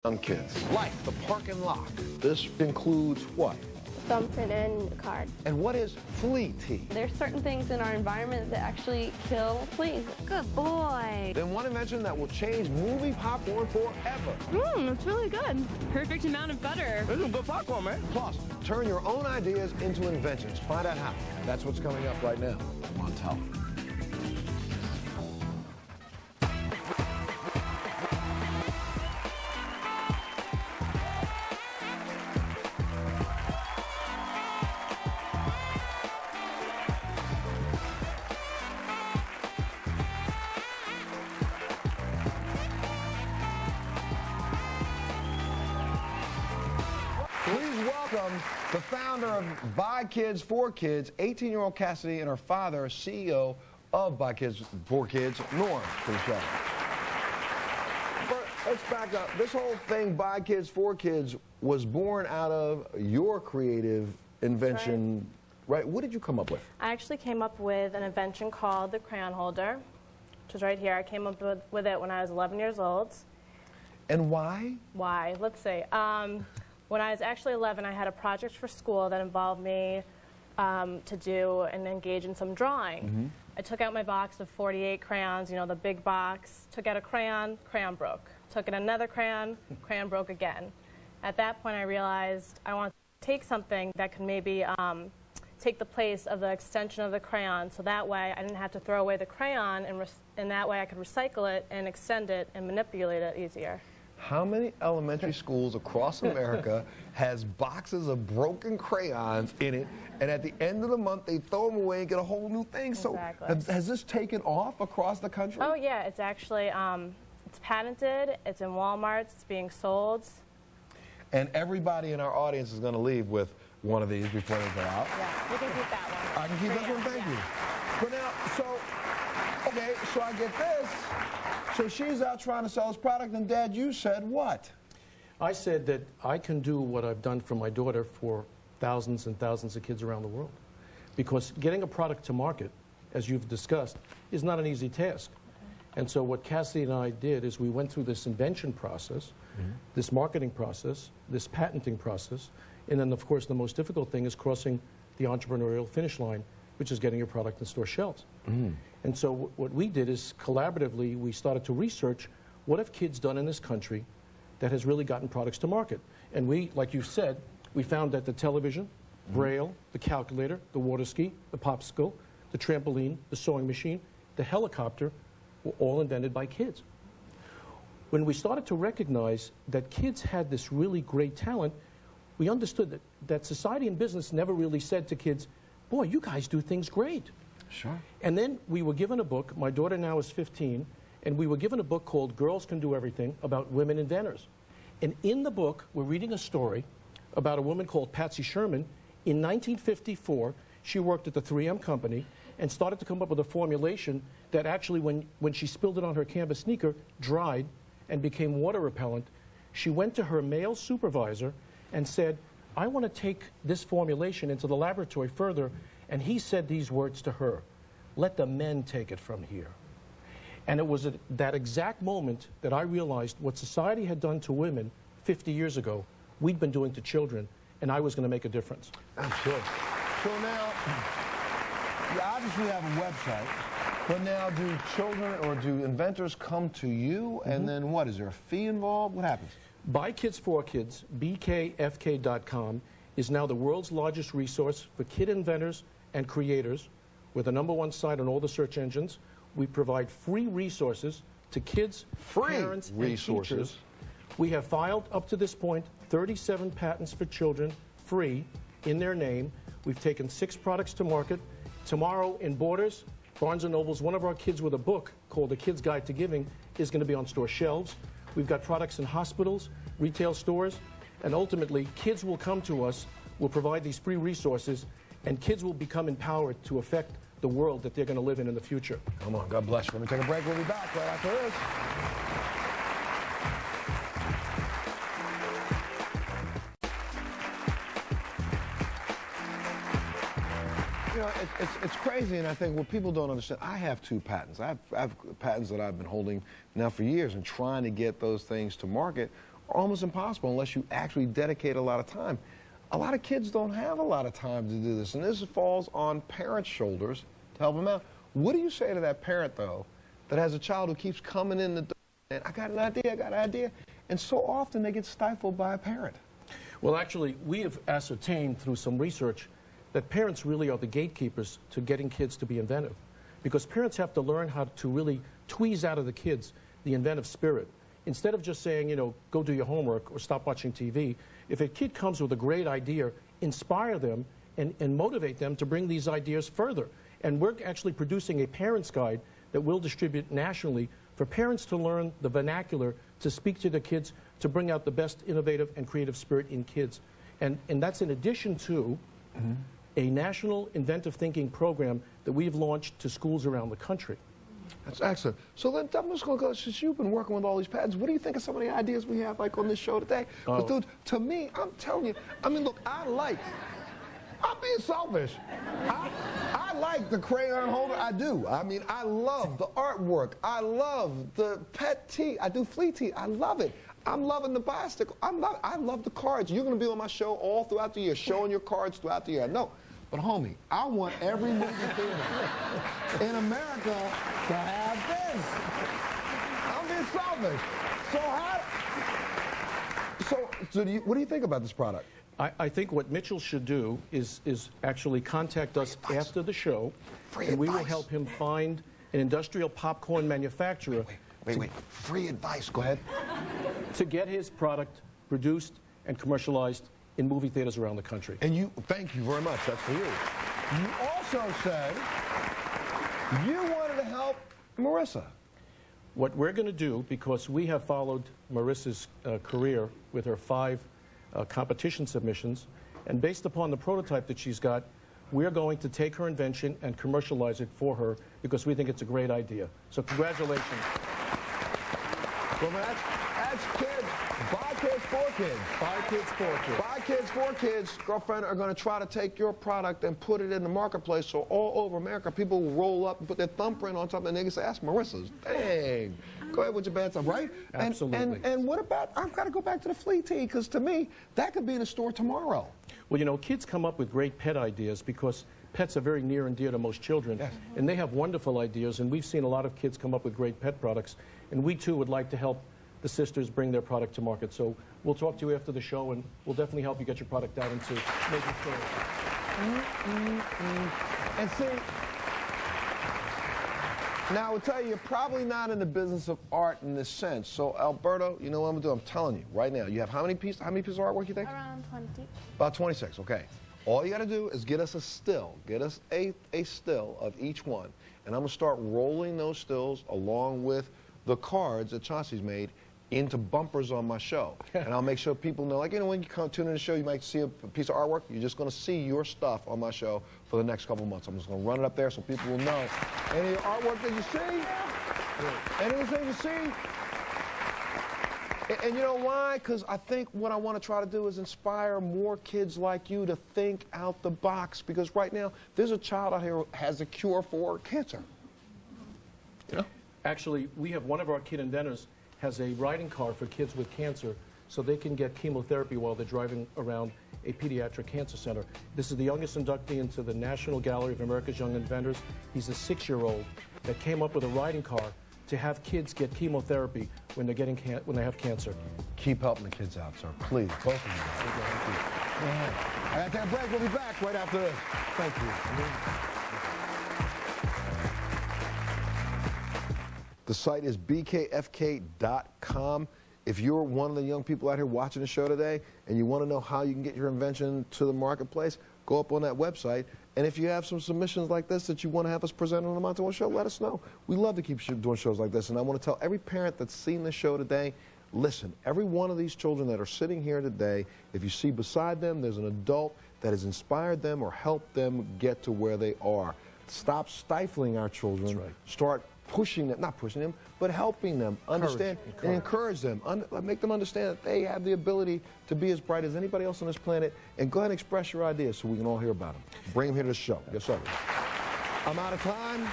young kids, like the park and lock. This includes what? Thumbprint card. And what is flea tea? There's certain things in our environment that actually kill fleas. Good boy. Then one invention that will change movie popcorn forever. It's really good. Perfect amount of butter. This is good popcorn, man. Plus, turn your own ideas into inventions. Find out how. That's what's coming up right now on Montel. Please welcome the founder of By Kids for Kids, 18-year-old Cassidy, and her father, CEO of By Kids for Kids, Norm, to the show. But let's back up. This whole thing, By Kids for Kids, was born out of your creative invention, right? What did you come up with? I actually came up with an invention called the Crayon Holder, which is right here. I came up with it when I was 11 years old. And why? Why? Let's see. When I was actually 11, I had a project for school that involved me to do and engage in some drawing. I took out my box of 48 crayons, you know, the big box, took out a crayon, crayon broke. Took out another crayon, crayon broke again. At that point, I realized I wanted to take something that could maybe take the place of the extension of the crayon, so that way I didn't have to throw away the crayon, and that way I could recycle it and extend it and manipulate it easier. How many elementary schools across America has boxes of broken crayons in it, and at the end of the month they throw them away and get a whole new thing? Exactly. So has this taken off across the country? Oh yeah, it's actually it's patented, it's in Walmart, it's being sold. And everybody in our audience is going to leave with one of these before they go out. Yeah, you can keep that one. I can keep this one, thank you. But now, okay, so I get this. So she's out trying to sell this product, and Dad, you said what? I said that I can do what I've done for my daughter for thousands and thousands of kids around the world. Because getting a product to market, as you've discussed, is not an easy task. And so what Cassidy and I did is we went through this invention process, this marketing process, this patenting process, and then, of course, the most difficult thing is crossing the entrepreneurial finish line, which is getting your product in store shelves. And so what we did is collaboratively, we started to research what have kids done in this country that has really gotten products to market. And we, like you said, we found that the television, Braille, the calculator, the water ski, the popsicle, the trampoline, the sewing machine, the helicopter were all invented by kids. When we started to recognize that kids had this really great talent, we understood that society and business never really said to kids, boy, you guys do things great. Sure. And then we were given a book, my daughter now is 15, and we were given a book called Girls Can Do Everything about women inventors. And in the book, we're reading a story about a woman called Patsy Sherman. In 1954, she worked at the 3M company and started to come up with a formulation that actually, when she spilled it on her canvas sneaker, dried and became water repellent. She went to her male supervisor and said, I want to take this formulation into the laboratory further. And he said these words to her, let the men take it from here. And it was at that exact moment that I realized what society had done to women 50 years ago, we'd been doing to children, and I was going to make a difference. Absolutely. So now, you obviously have a website, but now do children or do inventors come to you, and then what? Is there a fee involved? What happens? By Kids for Kids, BKFK.com, is now the world's largest resource for kid inventors and creators. We're the #1 site on all the search engines. We provide free resources to kids, parents, and teachers. We have filed, up to this point, 37 patents for children, free, in their name. We've taken 6 products to market. Tomorrow in Borders, Barnes & Noble's, one of our kids with a book called A Kid's Guide to Giving is going to be on store shelves. We've got products in hospitals, retail stores, and ultimately, kids will come to us, we'll provide these free resources, and kids will become empowered to affect the world that they're going to live in the future. Come on, God bless you. Let me take a break. We'll be back right after this. You know, it's crazy, and I think what people don't understand, I have 2 patents. I have patents that I've been holding now for years and trying to get those things to market. are almost impossible unless you actually dedicate a lot of time. A lot of kids don't have a lot of time to do this, and this falls on parents' shoulders to help them out. What do you say to that parent, though, that has a child who keeps coming in the door and I got an idea, and so often they get stifled by a parent? Well, actually, we have ascertained through some research that parents really are the gatekeepers to getting kids to be inventive, because parents have to learn how to really tweeze out of the kids the inventive spirit. Instead of just saying, you know, go do your homework or stop watching TV, if a kid comes with a great idea, inspire them and motivate them to bring these ideas further. And we're actually producing a parent's guide that we'll distribute nationally for parents to learn the vernacular to speak to their kids, to bring out the best innovative and creative spirit in kids. And that's in addition to a national inventive thinking program that we've launched to schools around the country. That's excellent. So then I'm just going to go, since you've been working with all these patents, what do you think of some of the ideas we have like on this show today? Because, dude, to me, I'm telling you, I mean, look, I'm being selfish. I like the crayon holder, I do. I mean, I love the artwork. I love the pet tea. I do flea tea. I love it. I'm loving the bicycle. I love the cards. You're going to be on my show all throughout the year, showing your cards throughout the year. I know. But, homie, I want every movie theater in America to have this. I'm being selfish. So what do you think about this product? I think what Mitchell should do is actually contact us after the show, and we will help him find an industrial popcorn manufacturer. Wait. Free advice. Go ahead. To get his product produced and commercialized in movie theaters around the country. And thank you very much. That's for you. You also said you wanted to help Marissa. What we're going to do, because we have followed Marissa's career with her 5 competition submissions, and based upon the prototype that she's got, we're going to take her invention and commercialize it for her because we think it's a great idea. So congratulations. Well, that's kids. Buy kids for kids. Buy kids for kids. Buy kids for kids, girlfriend, are going to try to take your product and put it in the marketplace so all over America people will roll up and put their thumbprint on something and they can say, that's Marissa's. Dang. Go ahead with your bad stuff, right? Absolutely. And what about, I've got to go back to the flea tea, because to me, that could be in a store tomorrow. Well, you know, kids come up with great pet ideas because pets are very near and dear to most children. Yes. And they have wonderful ideas, and we've seen a lot of kids come up with great pet products. And we, too, would like to help the sisters bring their product to market. So we'll talk to you after the show, and we'll definitely help you get your product out into major stores. And see, now I will tell you, you're probably not in the business of art in this sense. So Alberto, you know what I'm gonna do? I'm telling you right now. You have how many pieces of artwork you think? Around 20. About 26. Okay. All you got to do is get us a still. Get us a still of each one, and I'm gonna start rolling those stills along with the cards that Chauncey's made into bumpers on my show. And I'll make sure people know, like, you know, when you come tune in the show, you might see a piece of artwork. You're just going to see your stuff on my show for the next couple months. I'm just going to run it up there so people will know. Any artwork that you see, anything you see. And you know why? Because I think what I want to try to do is inspire more kids like you to think out the box. Because right now, there's a child out here who has a cure for cancer. You know? Actually, we have one of our kid inventors has a riding car for kids with cancer so they can get chemotherapy while they're driving around a pediatric cancer center. This is the youngest inductee into the National Gallery of America's Young Inventors. He's a 6-year-old that came up with a riding car to have kids get chemotherapy when they're getting when they have cancer. Keep helping the kids out, sir. Please, both of you. Thank you. Go ahead. I got to take a break. We'll be back right after this. Thank you. The site is bkfk.com. If you're one of the young people out here watching the show today and you want to know how you can get your invention to the marketplace, go up on that website. And if you have some submissions like this that you want to have us present on the Montel Show, let us know. We love to keep doing shows like this. And I want to tell every parent that's seen this show today, listen, every one of these children that are sitting here today, if you see beside them there's an adult that has inspired them or helped them get to where they are. Stop stifling our children. That's right. Start pushing them, not pushing them, but helping them understand and encourage them. Make them understand that they have the ability to be as bright as anybody else on this planet, and go ahead and express your ideas so we can all hear about them. Bring them here to the show. Yes, sir. I'm out of time.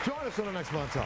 Join us on the next Montel.